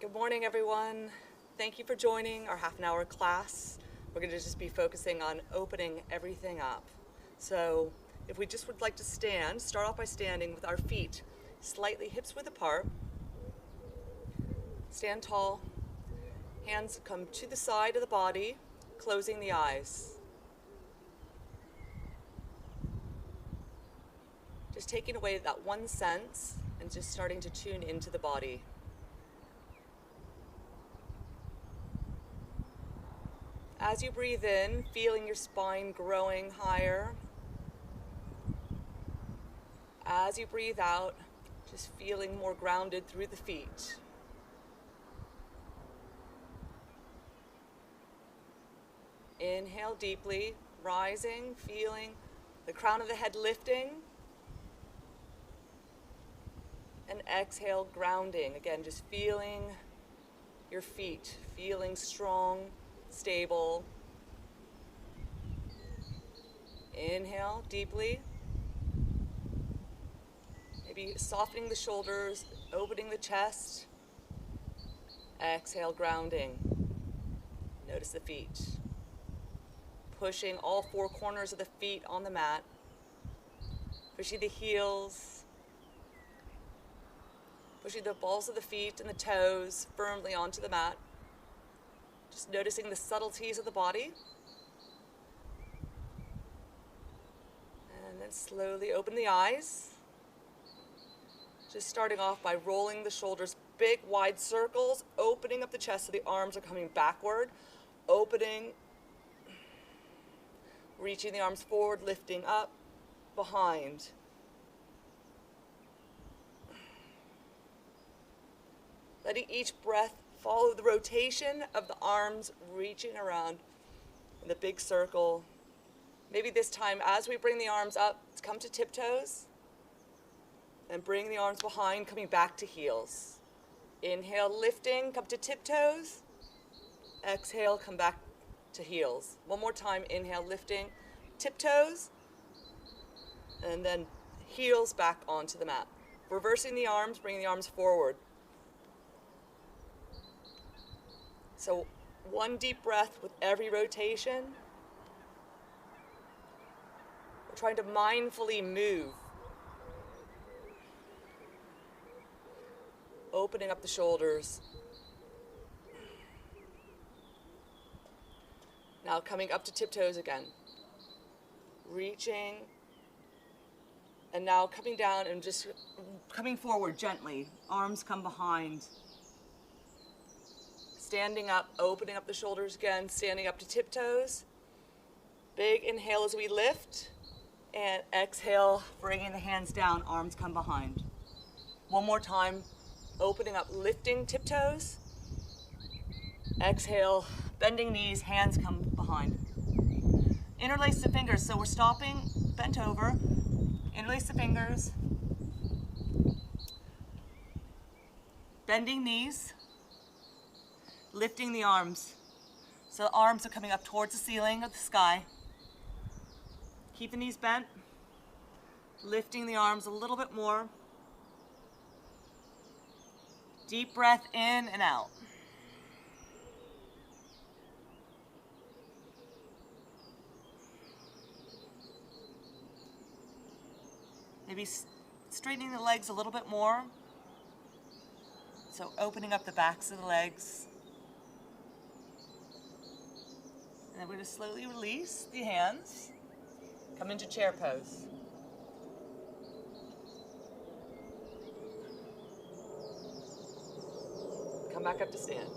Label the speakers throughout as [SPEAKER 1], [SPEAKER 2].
[SPEAKER 1] Good morning, everyone. Thank you for joining our half-an-hour class. We're going to just be focusing on opening everything up. So if we just would like to stand, start off by standing with our feet slightly hips width apart. Stand tall. Hands come to the side of the body, closing the eyes. Just taking away that one sense and just starting to tune into the body. As you breathe in, feeling your spine growing higher. As you breathe out, just feeling more grounded through the feet. Inhale deeply, rising, feeling the crown of the head lifting. And exhale, grounding. Again, just feeling your feet, feeling strong, stable. Inhale deeply. Maybe softening the shoulders, opening the chest. Exhale, grounding. Notice the feet. Pushing all four corners of the feet on the mat. Pushing the heels. Pushing the balls of the feet and the toes firmly onto the mat. Just noticing the subtleties of the body. And then slowly open the eyes. Just starting off by rolling the shoulders, big wide circles, opening up the chest so the arms are coming backward, opening, reaching the arms forward, lifting up, behind. Letting each breath follow the rotation of the arms, reaching around in the big circle. Maybe this time, as we bring the arms up, come to tiptoes. And bring the arms behind, coming back to heels. Inhale, lifting, come to tiptoes. Exhale, come back to heels. One more time, inhale, lifting, tiptoes. And then heels back onto the mat. Reversing the arms, bringing the arms forward. So one deep breath with every rotation. We're trying to mindfully move. Opening up the shoulders. Now coming up to tiptoes again. Reaching. And now coming down and just coming forward gently. Arms come behind. Standing up, opening up the shoulders again, standing up to tiptoes. Big inhale as we lift, and exhale, bringing the hands down, arms come behind. One more time, opening up, lifting tiptoes. Exhale, bending knees, hands come behind. Interlace the fingers, so we're stopping, bent over. Interlace the fingers. Bending knees. Lifting the arms. So the arms are coming up towards the ceiling of the sky. Keep the knees bent. Lifting the arms a little bit more. Deep breath in and out. Maybe straightening the legs a little bit more. So opening up the backs of the legs. And then we're going to slowly release the hands. Come into chair pose. Come back up to stand.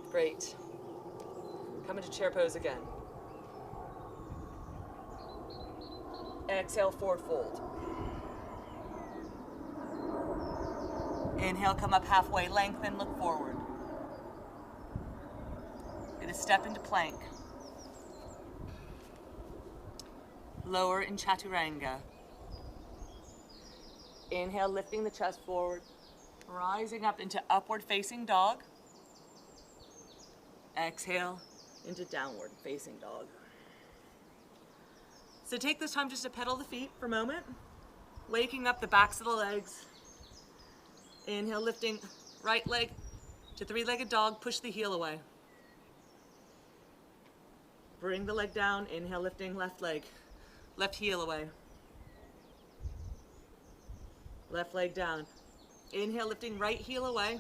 [SPEAKER 1] Great. Come into chair pose again. Exhale, forward fold. Inhale, come up halfway, lengthen, look forward. Going to step into plank. Lower in chaturanga. Inhale, lifting the chest forward. Rising up into upward facing dog. Exhale into downward facing dog. So take this time just to pedal the feet for a moment. Waking up the backs of the legs. Inhale, lifting right leg to three-legged dog, push the heel away. Bring the leg down, inhale, lifting left leg, left heel away. Left leg down. Inhale, lifting right heel away.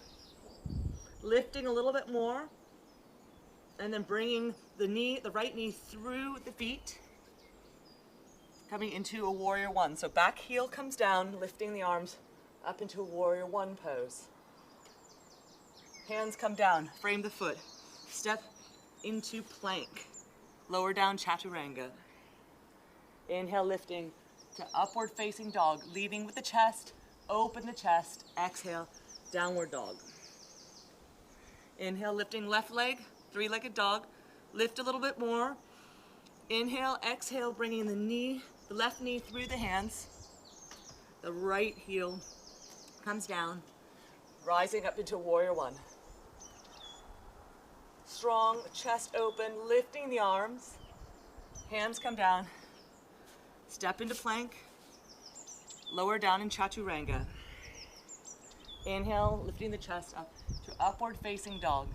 [SPEAKER 1] Lifting a little bit more. And then bringing the right knee through the feet. Coming into a warrior one. So back heel comes down, lifting the arms up into a warrior one pose. Hands come down, frame the foot. Step into plank. Lower down chaturanga. Inhale, lifting to upward facing dog, leading with the chest, open the chest, exhale, downward dog. Inhale, lifting left leg, three-legged dog, lift a little bit more. Inhale, exhale, bringing the left knee through the hands. The right heel comes down, rising up into warrior one. Strong, chest open, lifting the arms. Hands come down. Step into plank. Lower down in chaturanga. Inhale, lifting the chest up to upward facing dog.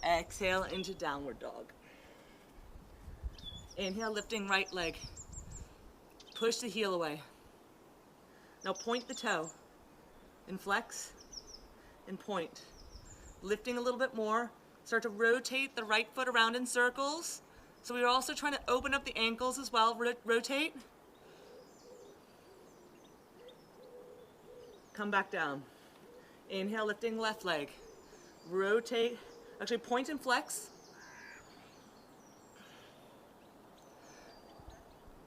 [SPEAKER 1] Exhale into downward dog. Inhale, lifting right leg. Push the heel away. Now point the toe and flex and point. Lifting a little bit more. Start to rotate the right foot around in circles. So we're also trying to open up the ankles as well. Rotate. Come back down. Inhale, lifting left leg. Rotate. Actually, point and flex.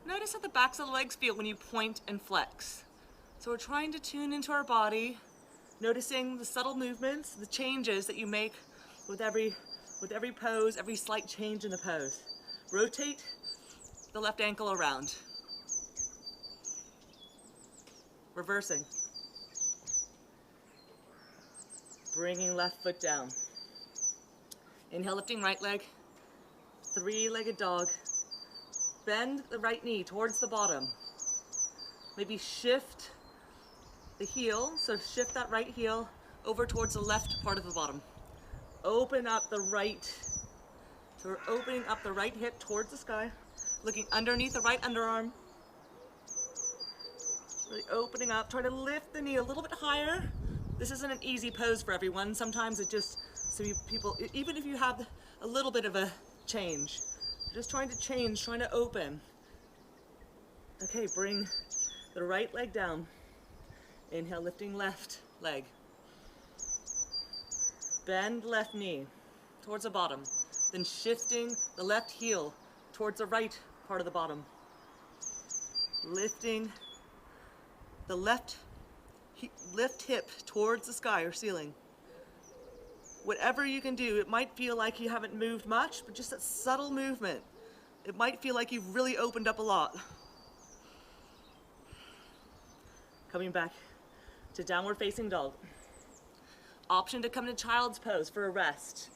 [SPEAKER 1] Notice how the backs of the legs feel when you point and flex. So we're trying to tune into our body, noticing the subtle movements, the changes that you make with every pose, every slight change in the pose. Rotate the left ankle around. Reversing. Bringing left foot down. Inhale, lifting right leg. Three-legged dog. Bend the right knee towards the bottom. Maybe shift the heel, so shift that right heel over towards the left part of the bottom. Open up the right. So we're opening up the right hip towards the sky, looking underneath the right underarm. Really opening up, try to lift the knee a little bit higher. This isn't an easy pose for everyone. Sometimes it just, people, even if you have a little bit of a change, just trying to change, trying to open. Okay, bring the right leg down. Inhale, lifting left leg. Bend left knee towards the bottom. Then shifting the left heel towards the right part of the bottom. Lifting the left hip towards the sky or ceiling. Whatever you can do, it might feel like you haven't moved much, but just that subtle movement. It might feel like you've really opened up a lot. Coming back to downward facing dog. Option to come to child's pose for a rest.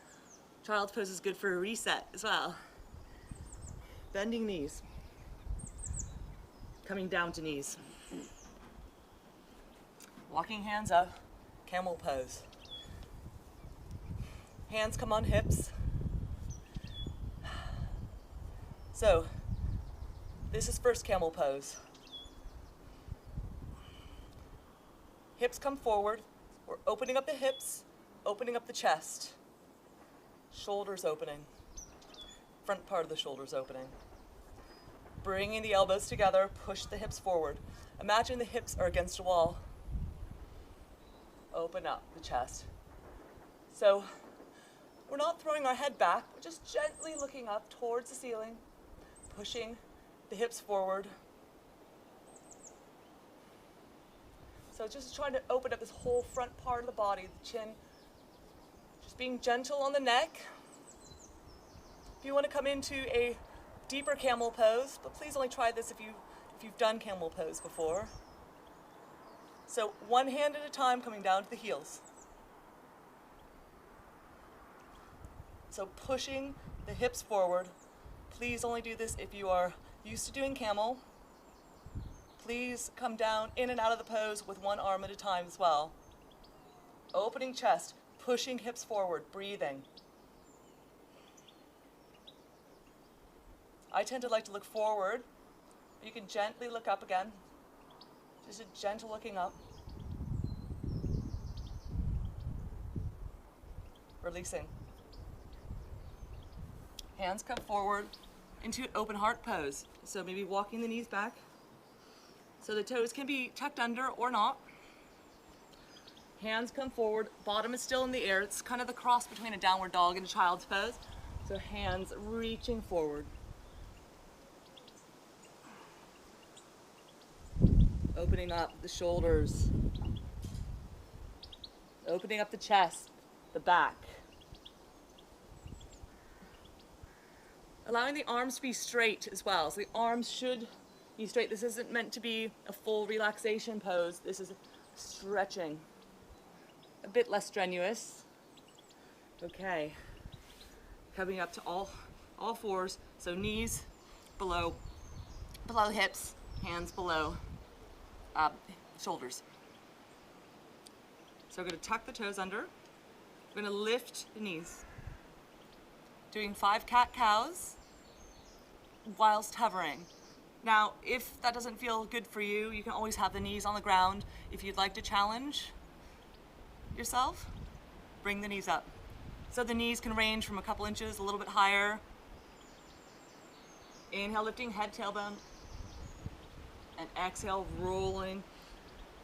[SPEAKER 1] Child's pose is good for a reset as well. Bending knees. Coming down to knees. Walking hands up, camel pose. Hands come on hips. So, this is first camel pose. Hips come forward. We're opening up the hips, opening up the chest. Shoulders opening. Front part of the shoulders opening. Bringing the elbows together, push the hips forward. Imagine the hips are against a wall. Open up the chest. So, we're not throwing our head back, we're just gently looking up towards the ceiling, pushing the hips forward. So just trying to open up this whole front part of the body, the chin. Just being gentle on the neck. If you want to come into a deeper camel pose, but please only try this if you've done camel pose before. So one hand at a time coming down to the heels. So pushing the hips forward. Please only do this if you are used to doing camel. Please come down in and out of the pose with one arm at a time as well. Opening chest, pushing hips forward, breathing. I tend to like to look forward. You can gently look up again. Just a gentle looking up. Releasing. Hands come forward into open heart pose. So maybe walking the knees back. So the toes can be tucked under or not. Hands come forward, bottom is still in the air. It's kind of the cross between a downward dog and a child's pose. So hands reaching forward. Opening up the shoulders. Opening up the chest, the back. Allowing the arms to be straight as well. So the arms should be straight. This isn't meant to be a full relaxation pose. This is stretching. A bit less strenuous. Okay. Coming up to all fours. So knees below hips, hands below shoulders. So we're going to tuck the toes under. We're going to lift the knees. Doing 5 cat-cows whilst hovering. Now, if that doesn't feel good for you, you can always have the knees on the ground. If you'd like to challenge yourself, bring the knees up. So the knees can range from a couple inches, a little bit higher. Inhale, lifting head, tailbone. And exhale, rolling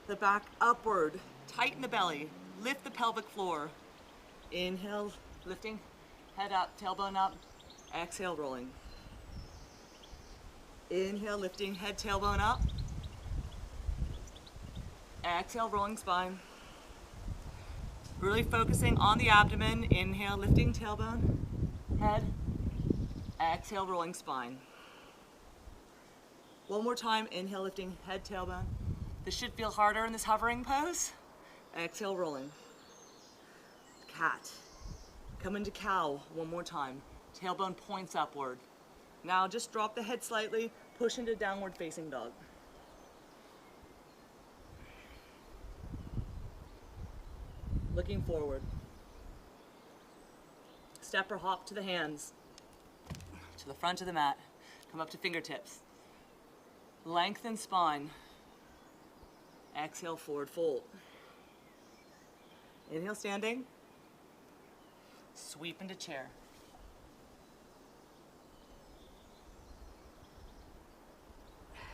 [SPEAKER 1] the back upward. Tighten the belly, lift the pelvic floor. Inhale, lifting head up, tailbone up. Exhale, rolling. Inhale, lifting head, tailbone up. Exhale, rolling spine. Really focusing on the abdomen. Inhale, lifting tailbone, head. Exhale, rolling spine. One more time, inhale, lifting head, tailbone. This should feel harder in this hovering pose. Exhale, rolling. Cat. Come into cow one more time. Tailbone points upward. Now just drop the head slightly, push into downward facing dog. Looking forward. Step or hop to the hands, to the front of the mat. Come up to fingertips. Lengthen spine. Exhale, forward fold. Inhale, standing. Sweep into chair.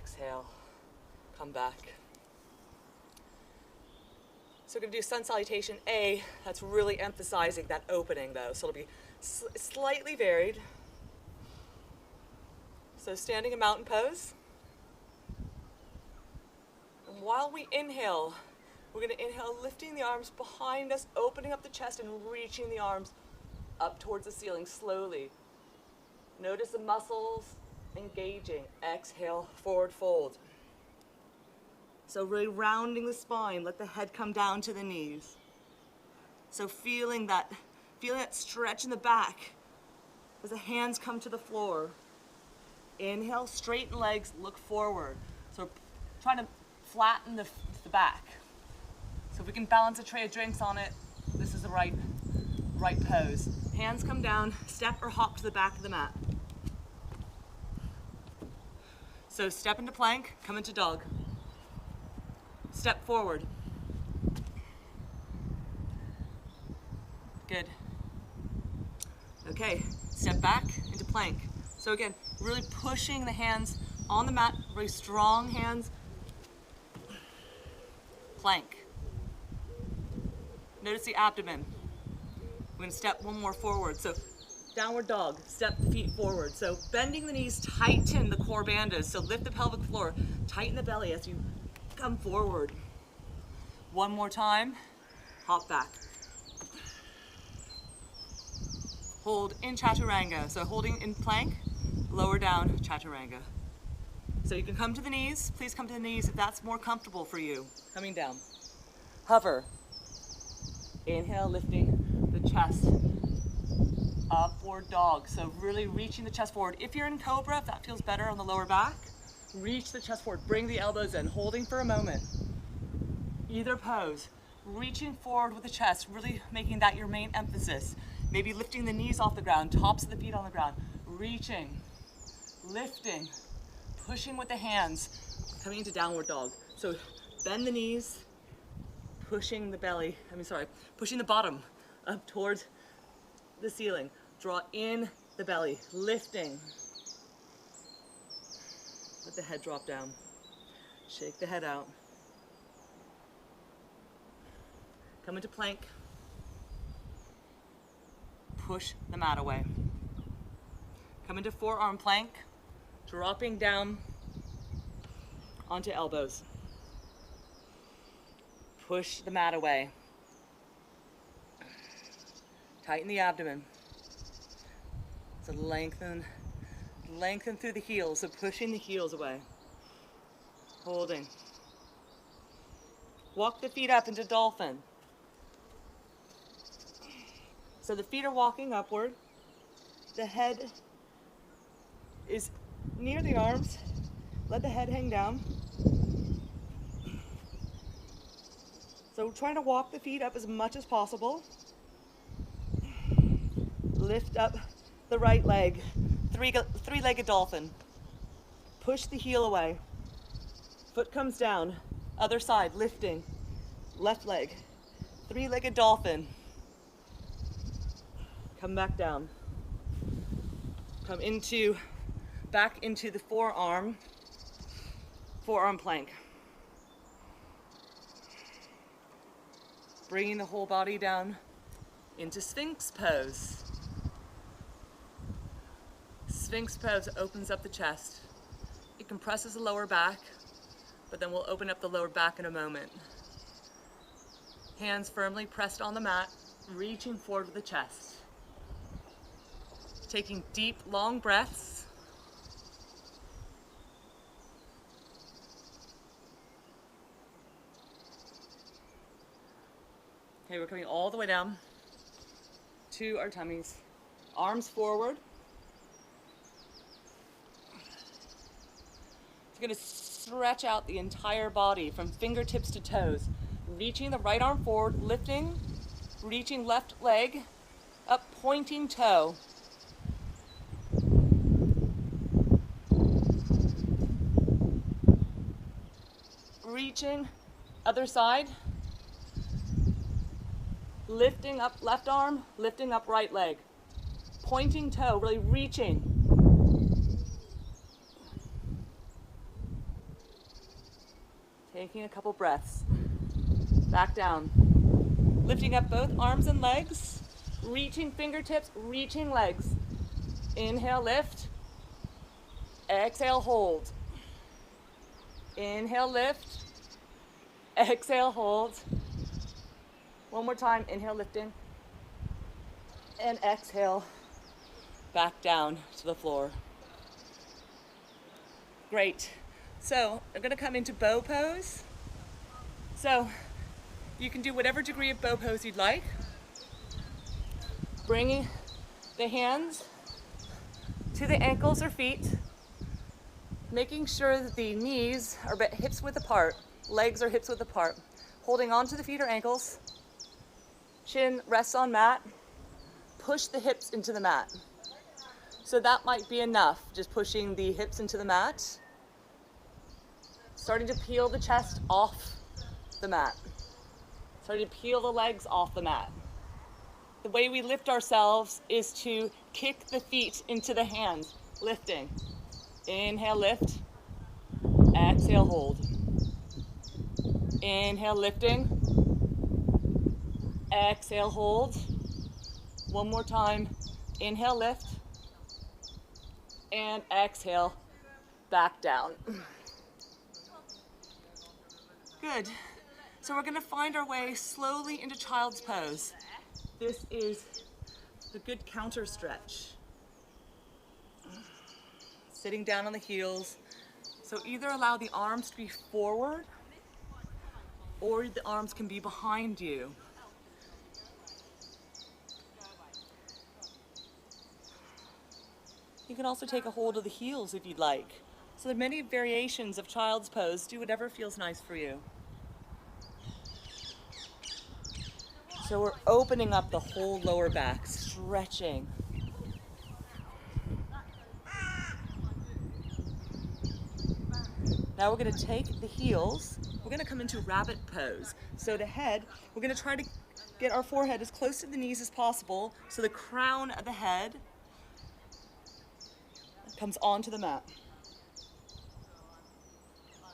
[SPEAKER 1] Exhale, come back. So we're going to do sun salutation A. That's really emphasizing that opening though. So it'll be slightly varied. So standing in mountain pose. And while we inhale, we're going to inhale, lifting the arms behind us, opening up the chest and reaching the arms up towards the ceiling slowly. Notice the muscles engaging. Exhale, forward fold. So really rounding the spine, let the head come down to the knees. So feeling that stretch in the back as the hands come to the floor. Inhale, straighten legs, look forward. So trying to flatten the back. So if we can balance a tray of drinks on it, this is the right pose. Hands come down, step or hop to the back of the mat. So step into plank, come into dog. Step forward. Good. Okay, step back into plank. So again, really pushing the hands on the mat, really strong hands. Plank. Notice the abdomen. We're going to step one more forward. So downward dog, step the feet forward. So bending the knees, tighten the core bandhas. So lift the pelvic floor, tighten the belly as you come forward. One more time, hop back. Hold in chaturanga. So holding in plank, lower down, chaturanga. So you can come to the knees. Please come to the knees if that's more comfortable for you. Coming down. Hover. Inhale, lifting the chest. Upward dog. So really reaching the chest forward. If you're in cobra, if that feels better on the lower back, reach the chest forward. Bring the elbows in, holding for a moment. Either pose. reaching forward with the chest, really making that your main emphasis. Maybe lifting the knees off the ground, tops of the feet on the ground, reaching, lifting, pushing with the hands, coming into downward dog. So bend the knees, pushing the belly, pushing the bottom up towards the ceiling. Draw in the belly, lifting. Let the head drop down. Shake the head out. Come into plank. Push the mat away. Come into forearm plank, dropping down onto elbows. Push the mat away. Tighten the abdomen. So lengthen through the heels, so pushing the heels away. Holding. Walk the feet up into dolphin. So the feet are walking upward. The head is near the arms. Let the head hang down. So trying to walk the feet up as much as possible. Lift up the right leg. Three-legged dolphin. Push the heel away. Foot comes down. Other side, lifting. Left leg. Three-legged dolphin. Come back down. Come back into the forearm plank. Bringing the whole body down into sphinx pose. Sphinx pose opens up the chest. It compresses the lower back, but then we'll open up the lower back in a moment. Hands firmly pressed on the mat, reaching forward with the chest. Taking deep, long breaths. Okay, we're coming all the way down to our tummies. Arms forward. You're going to stretch out the entire body from fingertips to toes. Reaching the right arm forward, lifting, reaching left leg up, pointing toe. Reaching, other side. Lifting up left arm, lifting up right leg. Pointing toe, really reaching. Taking a couple breaths. Back down. Lifting up both arms and legs. Reaching fingertips, reaching legs. Inhale, lift. Exhale, hold. Inhale, lift. Exhale, hold. One more time, inhale, lifting. And exhale, back down to the floor. Great. So I'm gonna come into bow pose. So you can do whatever degree of bow pose you'd like. Bringing the hands to the ankles or feet. Making sure that the knees are hips width apart, legs are hips width apart. Holding on to the feet or ankles. Chin rests on mat. Push the hips into the mat. So that might be enough, just pushing the hips into the mat. Starting to peel the chest off the mat. Starting to peel the legs off the mat. The way we lift ourselves is to kick the feet into the hands, lifting. Inhale, lift. Exhale, hold. Inhale, lifting. Exhale, hold. One more time. Inhale, lift. And exhale, back down. Good. So we're going to find our way slowly into child's pose. This is the good counter stretch. Sitting down on the heels. So either allow the arms to be forward or the arms can be behind you. You can also take a hold of the heels if you'd like. So there are many variations of child's pose. Do whatever feels nice for you. So we're opening up the whole lower back, stretching. Now we're going to take the heels, we're going to come into rabbit pose. So the head, we're going to try to get our forehead as close to the knees as possible so the crown of the head comes onto the mat.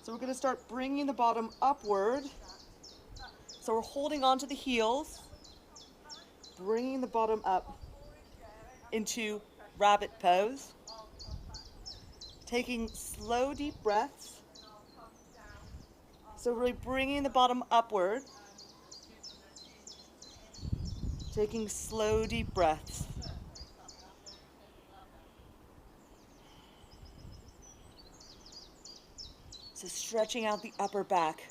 [SPEAKER 1] So we're going to start bringing the bottom upward. So we're holding onto the heels, bringing the bottom up into rabbit pose, taking slow deep breaths. So really bringing the bottom upward, taking slow deep breaths. So stretching out the upper back.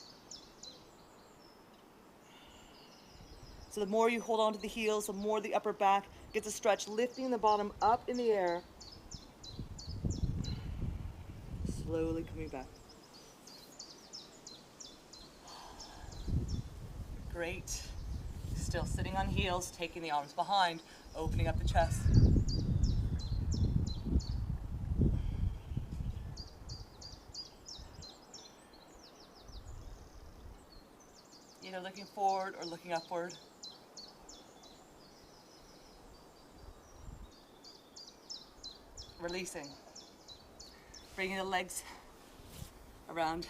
[SPEAKER 1] So the more you hold on to the heels, the more the upper back gets a stretch, lifting the bottom up in the air. Slowly coming back. Great. Still sitting on heels, taking the arms behind, opening up the chest. Either looking forward or looking upward. Releasing. Bringing the legs around.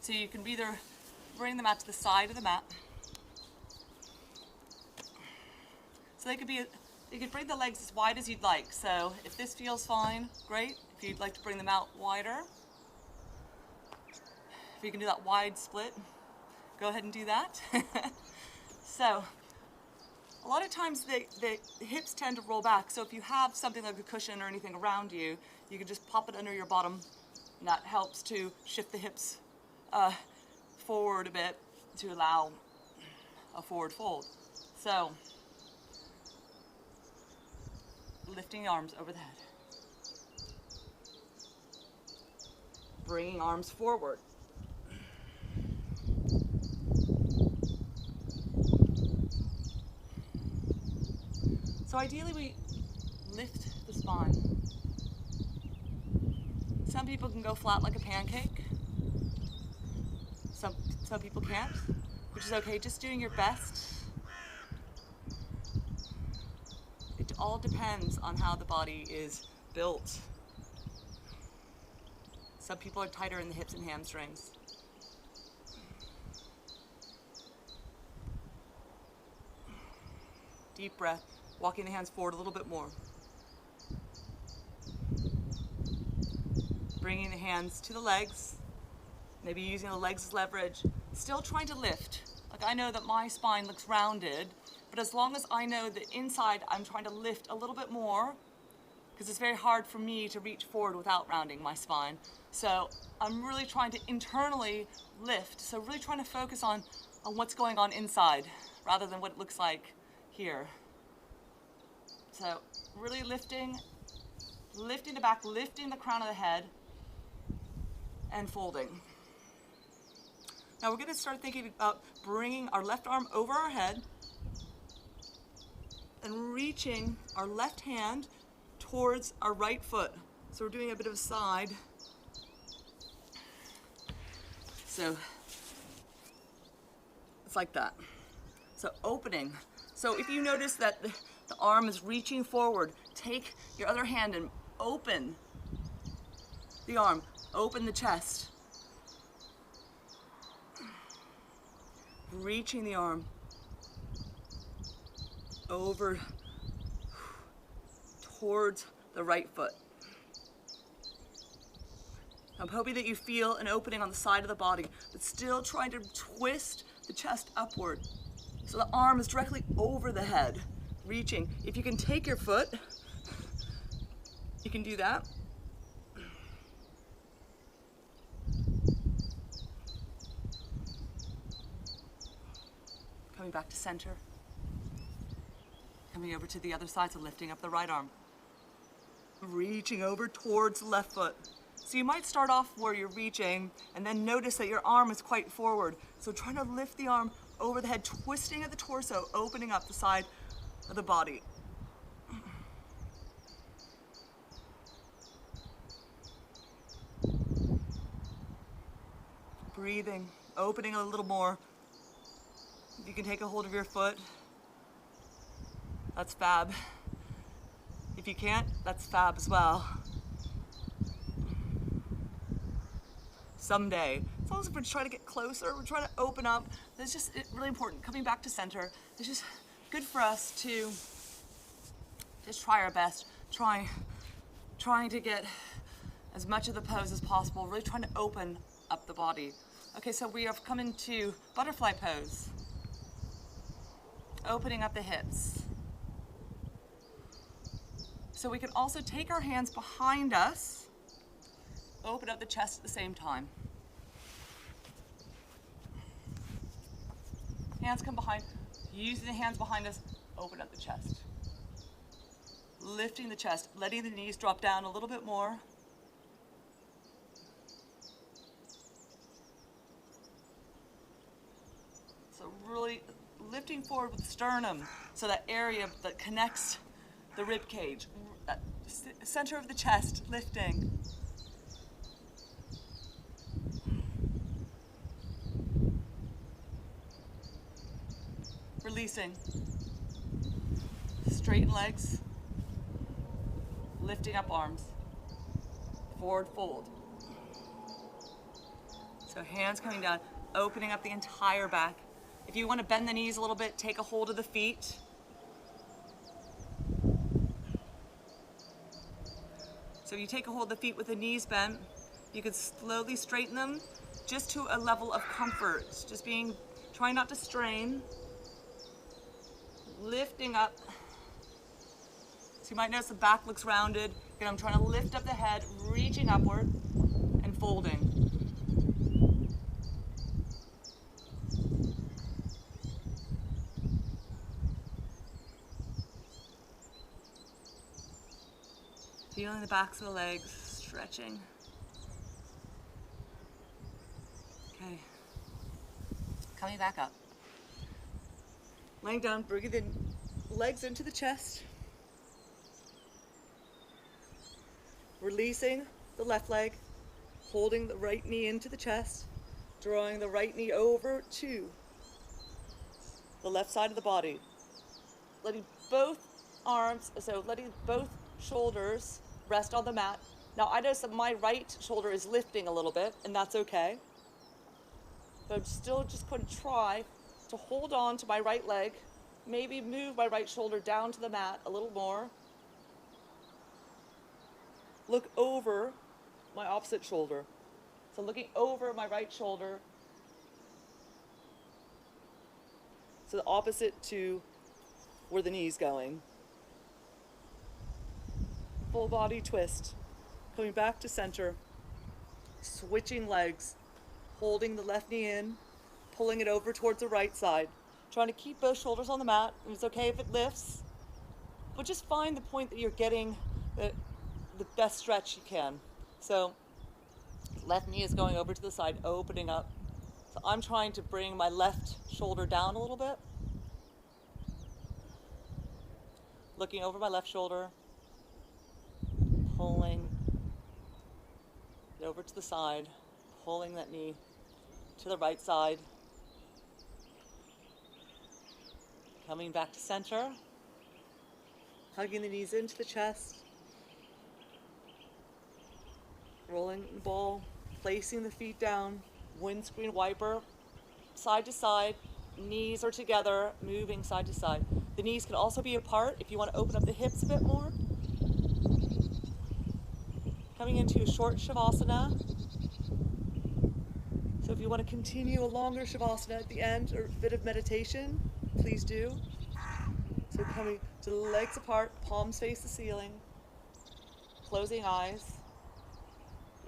[SPEAKER 1] So you can either bring them out to the side of the mat. So they could be, you could bring the legs as wide as you'd like. So if this feels fine, great. If you'd like to bring them out wider, if you can do that wide split, go ahead and do that. So a lot of times the hips tend to roll back. So if you have something like a cushion or anything around you, you can just pop it under your bottom, and that helps to shift the hips forward a bit to allow a forward fold. So lifting the arms over the head, bringing arms forward. So ideally we lift the spine. Some people can go flat like a pancake. Some people can't, which is okay, just doing your best. It all depends on how the body is built. Some people are tighter in the hips and hamstrings. Deep breath, walking the hands forward a little bit more. Bringing the hands to the legs, maybe using the legs as leverage. Still trying to lift. Like I know that my spine looks rounded, but as long as I know that inside I'm trying to lift a little bit more, because it's very hard for me to reach forward without rounding my spine. So I'm really trying to internally lift. So really trying to focus on what's going on inside rather than what it looks like here. So really lifting the back, lifting the crown of the head, and folding. Now we're going to start thinking about bringing our left arm over our head and reaching our left hand towards our right foot. So we're doing a bit of a side. So it's like that. So opening. So if you notice that the arm is reaching forward, take your other hand and open the arm, open the chest. Reaching the arm over towards the right foot. I'm hoping that you feel an opening on the side of the body, but still trying to twist the chest upward. So the arm is directly over the head, reaching. If you can take your foot, you can do that. Coming back to center. Coming over to the other side, so lifting up the right arm. Reaching over towards the left foot. So you might start off where you're reaching and then notice that your arm is quite forward. So trying to lift the arm over the head, twisting at the torso, opening up the side of the body. Breathing, opening a little more. If you can take a hold of your foot, that's fab. If you can't, that's fab as well. Someday, as long as we're trying to get closer, we're trying to open up, it's just really important. Coming back to center, it's just good for us to just try our best, trying to get as much of the pose as possible, really trying to open up the body. Okay, so we have come into butterfly pose. Opening up the hips. So we can also take our hands behind us, open up the chest at the same time. Hands come behind, using the hands behind us, open up the chest. Lifting the chest, letting the knees drop down a little bit more. So really lifting forward with the sternum, so that area that connects the rib cage, that center of the chest, lifting. Releasing. Straighten legs. Lifting up arms. Forward fold. So hands coming down, opening up the entire back. If you want to bend the knees a little bit, take a hold of the feet. So if you take a hold of the feet with the knees bent, you can slowly straighten them just to a level of comfort. Just trying not to strain. Lifting up. So you might notice the back looks rounded. Again, I'm trying to lift up the head, reaching upward and folding. Feeling the backs of the legs, stretching. Okay. Coming back up. Laying down, bringing the legs into the chest. Releasing the left leg, holding the right knee into the chest, drawing the right knee over to the left side of the body. Letting both arms, so letting both shoulders rest on the mat. Now I notice that my right shoulder is lifting a little bit, and that's okay. But I'm still just going to try to hold on to my right leg, maybe move my right shoulder down to the mat a little more. Look over my opposite shoulder. So looking over my right shoulder. So the opposite to where the knee's going. Full body twist. Coming back to center. Switching legs. Holding the left knee in. Pulling it over towards the right side. Trying to keep both shoulders on the mat. And it's okay if it lifts. But just find the point that you're getting the best stretch you can. So left knee is going over to the side, opening up. So I'm trying to bring my left shoulder down a little bit. Looking over my left shoulder. Pulling it over to the side. Pulling that knee to the right side. Coming back to center. Hugging the knees into the chest. Rolling the ball, placing the feet down, windscreen wiper, side to side, knees are together, moving side to side. The knees can also be apart if you want to open up the hips a bit more. Coming into a short Shavasana. So if you want to continue a longer Shavasana at the end or a bit of meditation, please do. So coming to the legs apart, palms face the ceiling, closing eyes.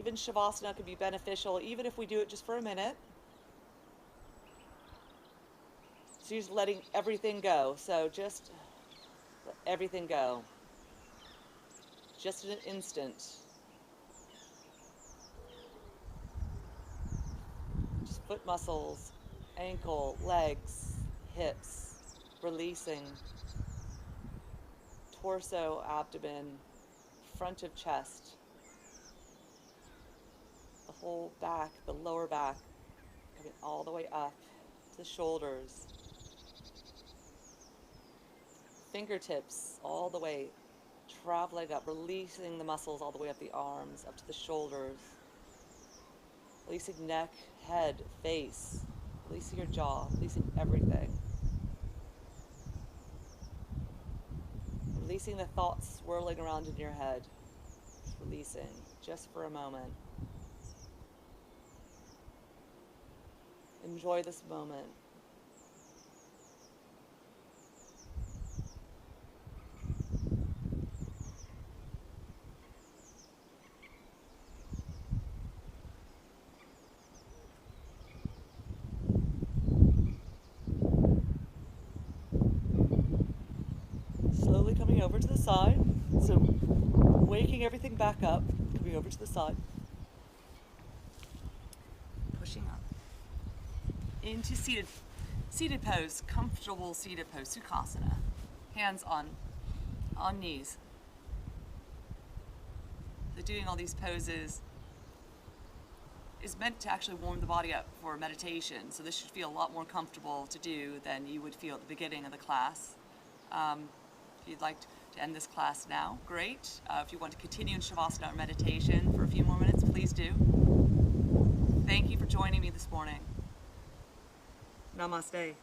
[SPEAKER 1] Even Shavasana could be beneficial, even if we do it just for a minute. So you're just letting everything go. So just let everything go. Just in an instant. Just foot muscles, ankle, legs, hips, releasing torso, abdomen, front of chest, the whole back, the lower back, coming all the way up to the shoulders, fingertips all the way, traveling up, releasing the muscles all the way up the arms, up to the shoulders, releasing neck, head, face, releasing your jaw, releasing everything. Releasing the thoughts swirling around in your head. Just releasing, just for a moment. Enjoy this moment. Slowly coming over to the side. So waking everything back up, coming over to the side. Pushing up. Into seated pose, comfortable seated pose, Sukhasana. Hands on knees. So doing all these poses is meant to actually warm the body up for meditation. So this should feel a lot more comfortable to do than you would feel at the beginning of the class. If you'd like to end this class now, great. If you want to continue in Shavasana or meditation for a few more minutes, please do. Thank you for joining me this morning. Namaste.